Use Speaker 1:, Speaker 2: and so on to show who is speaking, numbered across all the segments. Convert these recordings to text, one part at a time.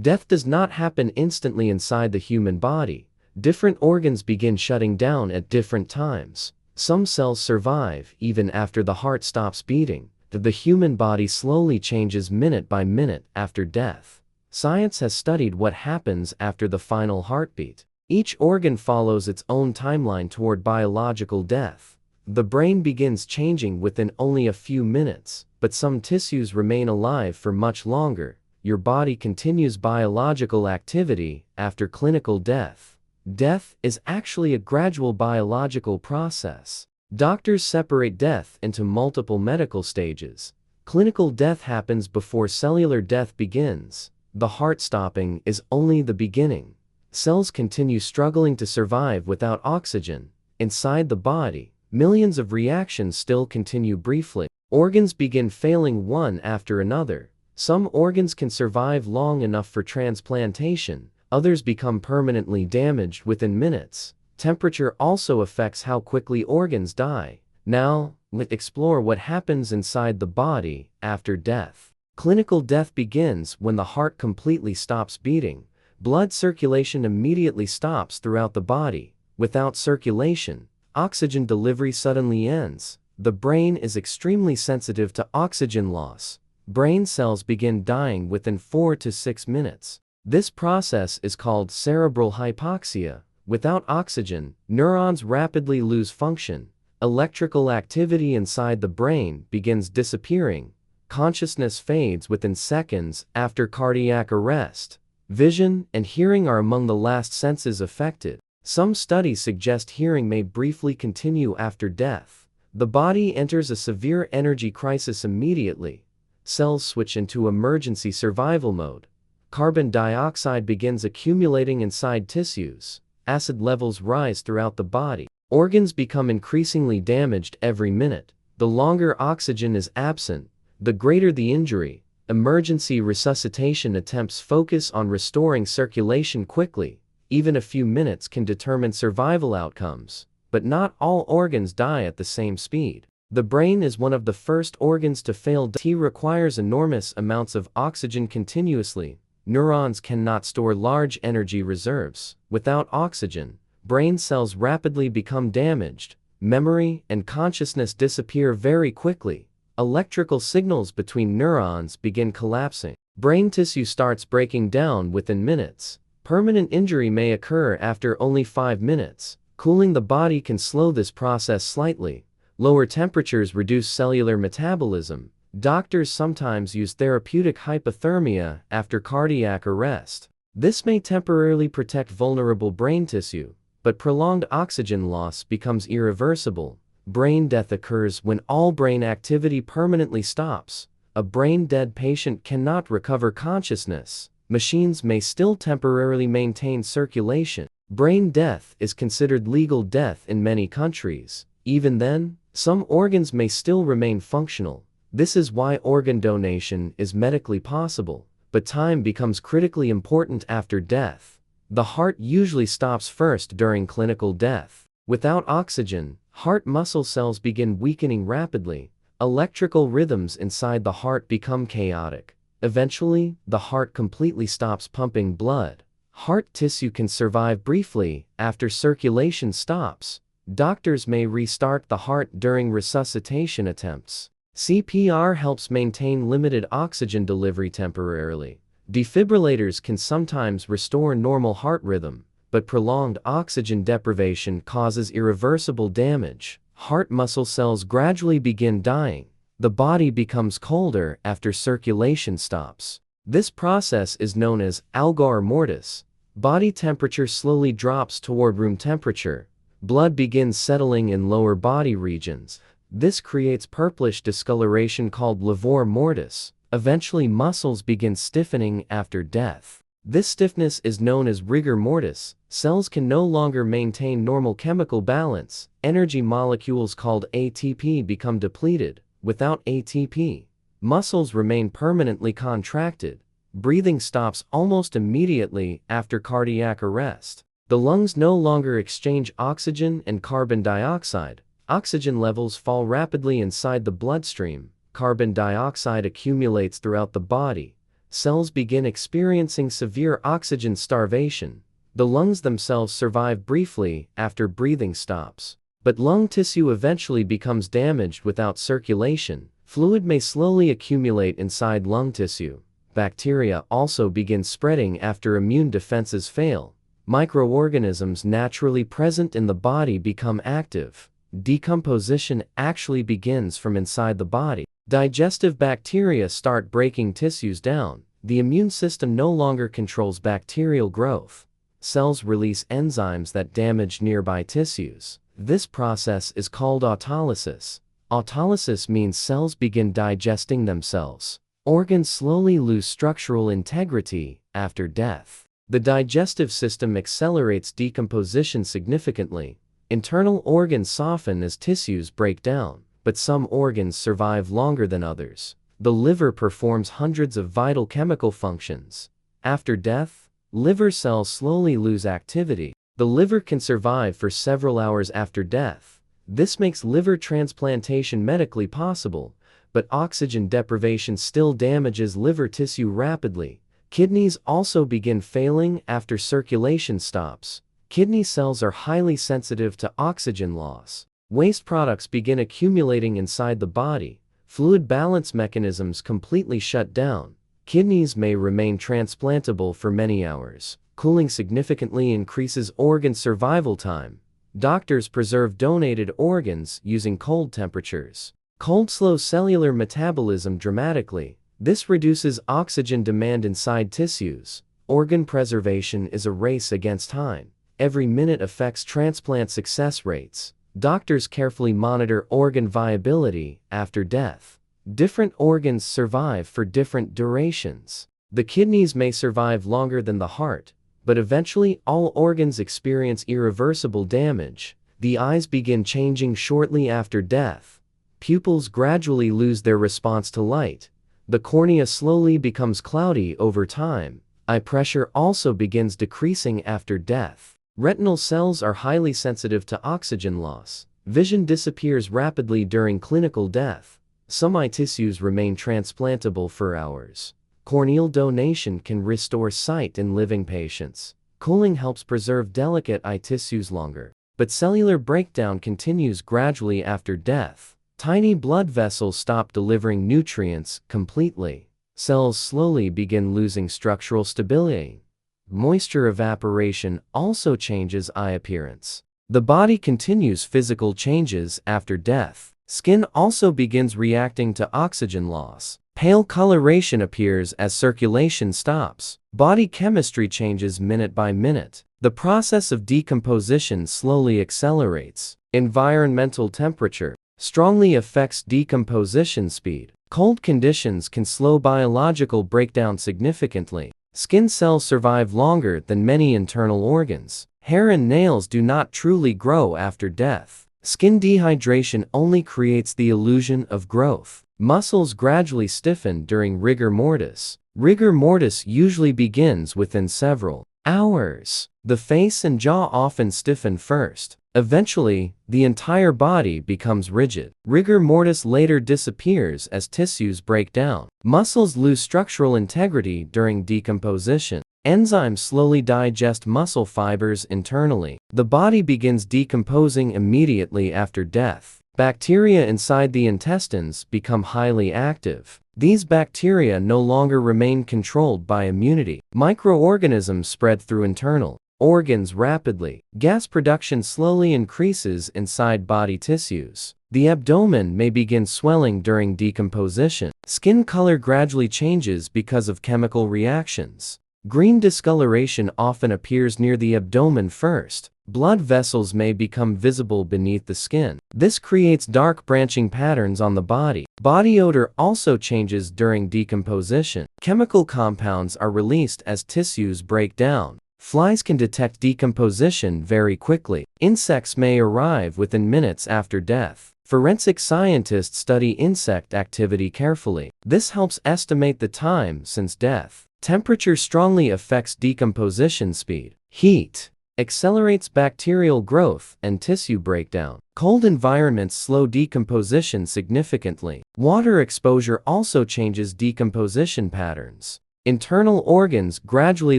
Speaker 1: Death does not happen instantly inside the human body. Different organs begin shutting down at different times. Some cells survive even after the heart stops beating. The human body slowly changes minute by minute after death. Science has studied what happens after the final heartbeat. Each organ follows its own timeline toward biological death. The brain begins changing within only a few minutes, but some tissues remain alive for much longer. Your body continues biological activity after clinical death. Death is actually a gradual biological process. Doctors separate death into multiple medical stages. Clinical death happens before cellular death begins. The heart stopping is only the beginning. Cells continue struggling to survive without oxygen. Inside the body, millions of reactions still continue briefly. Organs begin failing one after another. Some organs can survive long enough for transplantation. Others become permanently damaged within minutes. Temperature also affects how quickly organs die. Now, let's explore what happens inside the body after death. Clinical death begins when the heart completely stops beating. Blood circulation immediately stops throughout the body. Without circulation, oxygen delivery suddenly ends. The brain is extremely sensitive to oxygen loss. Brain cells begin dying within 4 to 6 minutes. This process is called cerebral hypoxia. Without oxygen, neurons rapidly lose function. Electrical activity inside the brain begins disappearing. Consciousness fades within seconds after cardiac arrest. Vision and hearing are among the last senses affected. Some studies suggest hearing may briefly continue after death. The body enters a severe energy crisis immediately. Cells switch into emergency survival mode. Carbon dioxide begins accumulating inside tissues. Acid levels rise throughout the body. Organs become increasingly damaged every minute. The longer oxygen is absent, the greater the injury. Emergency resuscitation attempts focus on restoring circulation quickly. Even a few minutes can determine survival outcomes. But not all organs die at the same speed. The brain is one of the first organs to fail. It requires enormous amounts of oxygen continuously. Neurons cannot store large energy reserves. Without oxygen, brain cells rapidly become damaged. Memory and consciousness disappear very quickly. Electrical signals between neurons begin collapsing. Brain tissue starts breaking down within minutes. Permanent injury may occur after only 5 minutes. Cooling the body can slow this process slightly. Lower temperatures reduce cellular metabolism. Doctors sometimes use therapeutic hypothermia after cardiac arrest. This may temporarily protect vulnerable brain tissue, but prolonged oxygen loss becomes irreversible. Brain death occurs when all brain activity permanently stops. A brain-dead patient cannot recover consciousness. Machines may still temporarily maintain circulation. Brain death is considered legal death in many countries. Even then, some organs may still remain functional. This is why organ donation is medically possible, but time becomes critically important after death. The heart usually stops first during clinical death. Without oxygen, heart muscle cells begin weakening rapidly. Electrical rhythms inside the heart become chaotic. Eventually, the heart completely stops pumping blood. Heart tissue can survive briefly after circulation stops. Doctors may restart the heart during resuscitation attempts. CPR helps maintain limited oxygen delivery temporarily. Defibrillators can sometimes restore normal heart rhythm, but prolonged oxygen deprivation causes irreversible damage. Heart muscle cells gradually begin dying. The body becomes colder after circulation stops. This process is known as rigor mortis. Body temperature slowly drops toward room temperature. Blood begins settling in lower body regions. This creates purplish discoloration called livor mortis. Eventually, muscles begin stiffening after death. This stiffness is known as rigor mortis. Cells can no longer maintain normal chemical balance. Energy molecules called ATP become depleted. Without ATP, muscles remain permanently contracted. Breathing stops almost immediately after cardiac arrest. The lungs no longer exchange oxygen and carbon dioxide. Oxygen levels fall rapidly inside the bloodstream. Carbon dioxide accumulates throughout the body. cells begin experiencing severe oxygen starvation. The lungs themselves survive briefly after breathing stops. But lung tissue eventually becomes damaged without circulation. Fluid may slowly accumulate inside lung tissue. Bacteria also begin spreading after immune defenses fail. Microorganisms naturally present in the body become active. Decomposition actually begins from inside the body. Digestive bacteria start breaking tissues down. The immune system no longer controls bacterial growth. Cells release enzymes that damage nearby tissues. This process is called autolysis. Autolysis means cells begin digesting themselves. Organs slowly lose structural integrity after death. The digestive system accelerates decomposition significantly. Internal organs soften as tissues break down, but some organs survive longer than others. The liver performs hundreds of vital chemical functions. After death, liver cells slowly lose activity. The liver can survive for several hours after death. This makes liver transplantation medically possible, but oxygen deprivation still damages liver tissue rapidly. Kidneys also begin failing after circulation stops. Kidney cells are highly sensitive to oxygen loss. Waste products begin accumulating inside the body. Fluid balance mechanisms completely shut down. Kidneys may remain transplantable for many hours. Cooling significantly increases organ survival time. Doctors preserve donated organs using cold temperatures. Cold slows cellular metabolism dramatically. This reduces oxygen demand inside tissues. Organ preservation is a race against time. Every minute affects transplant success rates. Doctors carefully monitor organ viability after death. Different organs survive for different durations. The kidneys may survive longer than the heart, but eventually all organs experience irreversible damage. The eyes begin changing shortly after death. Pupils gradually lose their response to light. The cornea slowly becomes cloudy over time. Eye pressure also begins decreasing after death. Retinal cells are highly sensitive to oxygen loss. Vision disappears rapidly during clinical death. Some eye tissues remain transplantable for hours. Corneal donation can restore sight in living patients. Cooling helps preserve delicate eye tissues longer. But cellular breakdown continues gradually after death. Tiny blood vessels stop delivering nutrients completely. Cells slowly begin losing structural stability. Moisture evaporation also changes eye appearance. The body continues physical changes after death. Skin also begins reacting to oxygen loss. Pale coloration appears as circulation stops. Body chemistry changes minute by minute. The process of decomposition slowly accelerates. Environmental temperature strongly affects decomposition speed. Cold conditions can slow biological breakdown significantly. Skin cells survive longer than many internal organs. Hair and nails do not truly grow after death. Skin dehydration only creates the illusion of growth. Muscles gradually stiffen during rigor mortis. Rigor mortis usually begins within several hours. The face and jaw often stiffen first. Eventually, the entire body becomes rigid. Rigor mortis later disappears as tissues break down. Muscles lose structural integrity during decomposition. Enzymes slowly digest muscle fibers internally. The body begins decomposing immediately after death. Bacteria inside the intestines become highly active. These bacteria no longer remain controlled by immunity. Microorganisms spread through internal organs rapidly. Gas production slowly increases inside body tissues. The abdomen may begin swelling during decomposition. Skin color gradually changes because of chemical reactions. Green discoloration often appears near the abdomen first. Blood vessels may become visible beneath the skin. This creates dark branching patterns on the body. Body odor also changes during decomposition. Chemical compounds are released as tissues break down. Flies can detect decomposition very quickly. Insects may arrive within minutes after death. Forensic scientists study insect activity carefully. This helps estimate the time since death. Temperature strongly affects decomposition speed. Heat accelerates bacterial growth and tissue breakdown. Cold environments slow decomposition significantly. Water exposure also changes decomposition patterns. Internal organs gradually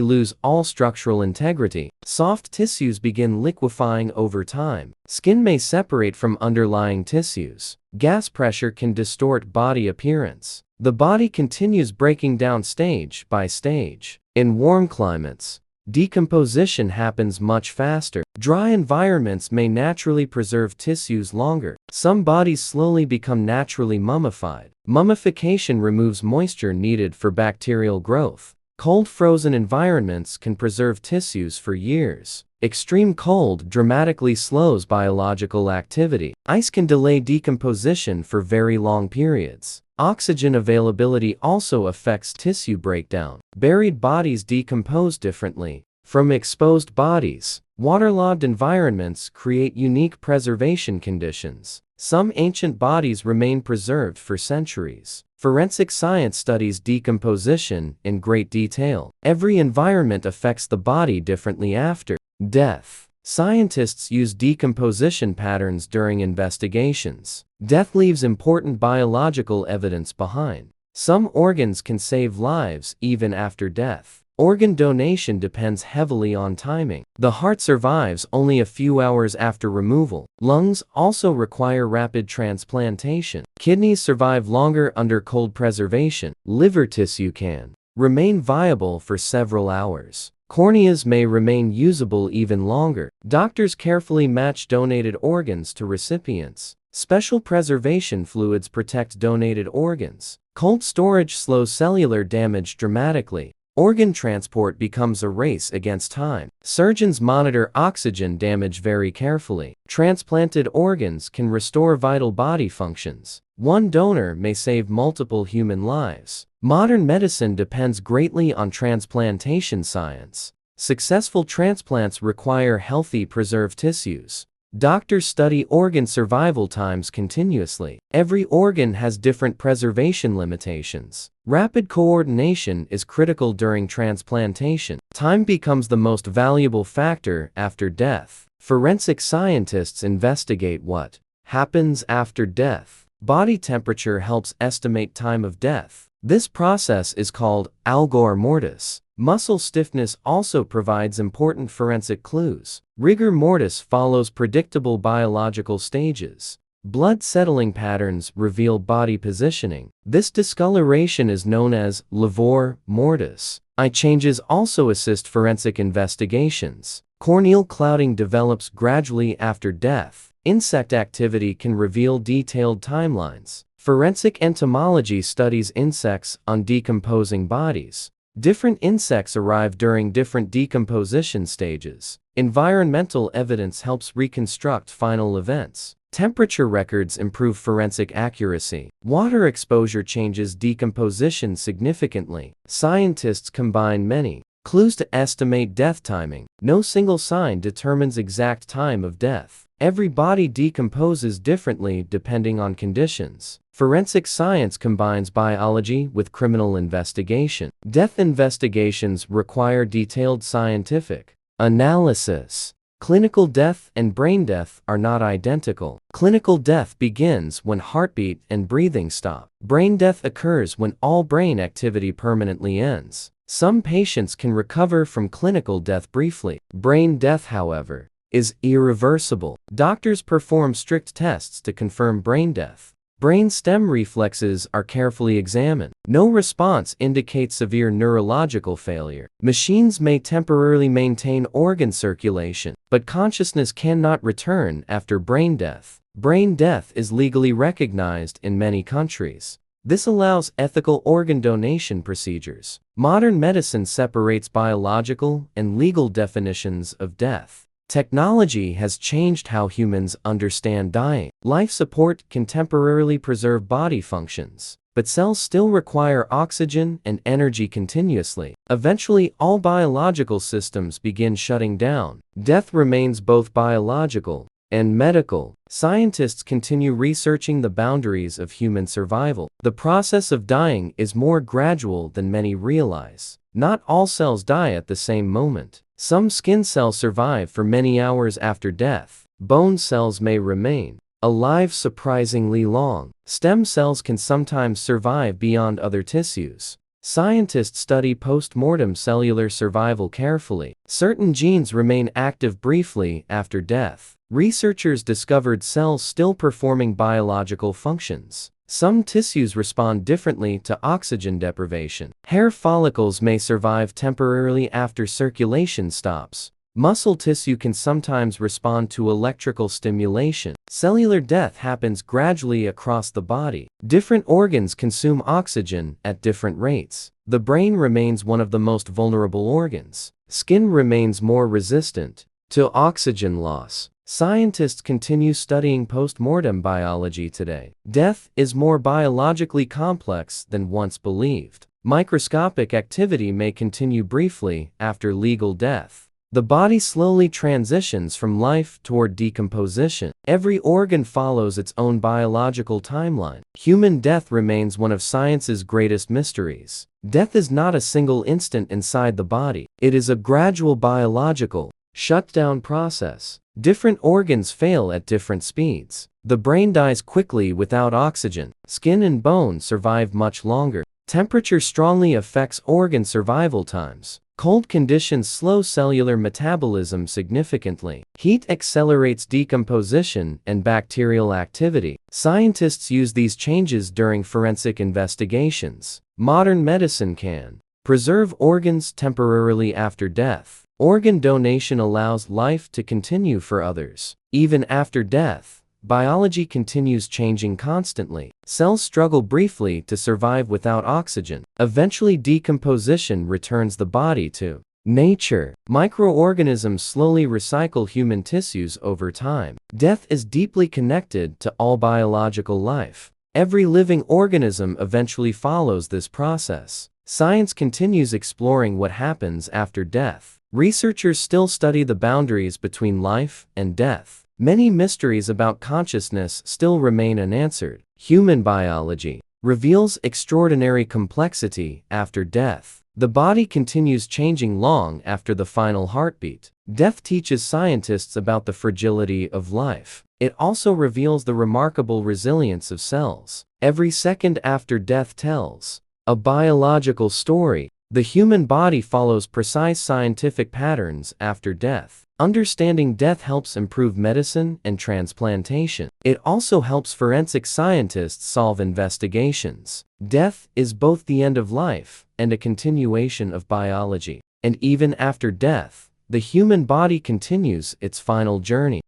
Speaker 1: lose all structural integrity. Soft tissues begin liquefying over time. Skin may separate from underlying tissues. Gas pressure can distort body appearance. The body continues breaking down stage by stage. In warm climates, decomposition happens much faster. Dry environments may naturally preserve tissues longer. Some bodies slowly become naturally mummified. Mummification removes moisture needed for bacterial growth. Cold frozen environments can preserve tissues for years. Extreme cold dramatically slows biological activity. Ice can delay decomposition for very long periods. Oxygen availability also affects tissue breakdown. Buried bodies decompose differently from exposed bodies. Waterlogged environments create unique preservation conditions. Some ancient bodies remain preserved for centuries. Forensic science studies decomposition in great detail. Every environment affects the body differently after death. Scientists use decomposition patterns during investigations. Death leaves important biological evidence behind. Some organs can save lives even after death. Organ donation depends heavily on timing. The heart survives only a few hours after removal. Lungs also require rapid transplantation. Kidneys survive longer under cold preservation. Liver tissue can remain viable for several hours. Corneas may remain usable even longer. Doctors carefully match donated organs to recipients. Special preservation fluids protect donated organs. Cold storage slows cellular damage dramatically. Organ transport becomes a race against time. Surgeons monitor oxygen damage very carefully. Transplanted organs can restore vital body functions. One donor may save multiple human lives. Modern medicine depends greatly on transplantation science. Successful transplants require healthy, preserved tissues. Doctors study organ survival times continuously. Every organ has different preservation limitations. Rapid coordination is critical during transplantation. Time becomes the most valuable factor after death. Forensic scientists investigate what happens after death. Body temperature helps estimate time of death. This process is called rigor mortis. Muscle stiffness also provides important forensic clues. Rigor mortis follows predictable biological stages. Blood settling patterns reveal body positioning. This discoloration is known as livor mortis. Eye changes also assist forensic investigations. Corneal clouding develops gradually after death. Insect activity can reveal detailed timelines. Forensic entomology studies insects on decomposing bodies. Different insects arrive during different decomposition stages. Environmental evidence helps reconstruct final events. Temperature records improve forensic accuracy. Water exposure changes decomposition significantly. Scientists combine many clues to estimate death timing. No single sign determines exact time of death. Every body decomposes differently depending on conditions. Forensic science combines biology with criminal investigation. Death investigations require detailed scientific analysis. Clinical death and brain death are not identical. Clinical death begins when heartbeat and breathing stop. Brain death occurs when all brain activity permanently ends. Some patients can recover from clinical death briefly. Brain death, however, is irreversible. Doctors perform strict tests to confirm brain death. Brain stem reflexes are carefully examined. No response indicates severe neurological failure. Machines may temporarily maintain organ circulation, but consciousness cannot return after brain death. Brain death is legally recognized in many countries. This allows ethical organ donation procedures. Modern medicine separates biological and legal definitions of death. Technology has changed how humans understand dying. Life support can temporarily preserve body functions, but cells still require oxygen and energy continuously. Eventually, all biological systems begin shutting down. Death remains both biological and medical. Scientists continue researching the boundaries of human survival. The process of dying is more gradual than many realize. Not all cells die at the same moment. Some skin cells survive for many hours after death. Bone cells may remain alive surprisingly long. Stem cells can sometimes survive beyond other tissues. Scientists study postmortem cellular survival carefully. Certain genes remain active briefly after death. Researchers discovered cells still performing biological functions. Some tissues respond differently to oxygen deprivation. Hair follicles may survive temporarily after circulation stops. Muscle tissue can sometimes respond to electrical stimulation. Cellular death happens gradually across the body. Different organs consume oxygen at different rates. The brain remains one of the most vulnerable organs. Skin remains more resistant to oxygen loss. Scientists continue studying postmortem biology today. Death is more biologically complex than once believed. Microscopic activity may continue briefly after legal death. The body slowly transitions from life toward decomposition. Every organ follows its own biological timeline. Human death remains one of science's greatest mysteries. Death is not a single instant inside the body. It is a gradual biological shutdown process. Different organs fail at different speeds. The brain dies quickly without oxygen. Skin and bone survive much longer. Temperature strongly affects organ survival times. Cold conditions slow cellular metabolism significantly. Heat accelerates decomposition and bacterial activity. Scientists use these changes during forensic investigations. Modern medicine can preserve organs temporarily after death. Organ donation allows life to continue for others. Even after death, biology continues changing constantly. Cells struggle briefly to survive without oxygen. Eventually, decomposition returns the body to nature. Microorganisms slowly recycle human tissues over time. Death is deeply connected to all biological life. Every living organism eventually follows this process. Science continues exploring what happens after death. Researchers still study the boundaries between life and death. Many mysteries about consciousness still remain unanswered. Human biology reveals extraordinary complexity after death. The body continues changing long after the final heartbeat. Death teaches scientists about the fragility of life. It also reveals the remarkable resilience of cells. Every second after death tells a biological story. The human body follows precise scientific patterns after death. Understanding death helps improve medicine and transplantation. It also helps forensic scientists solve investigations. Death is both the end of life and a continuation of biology. And even after death, the human body continues its final journey.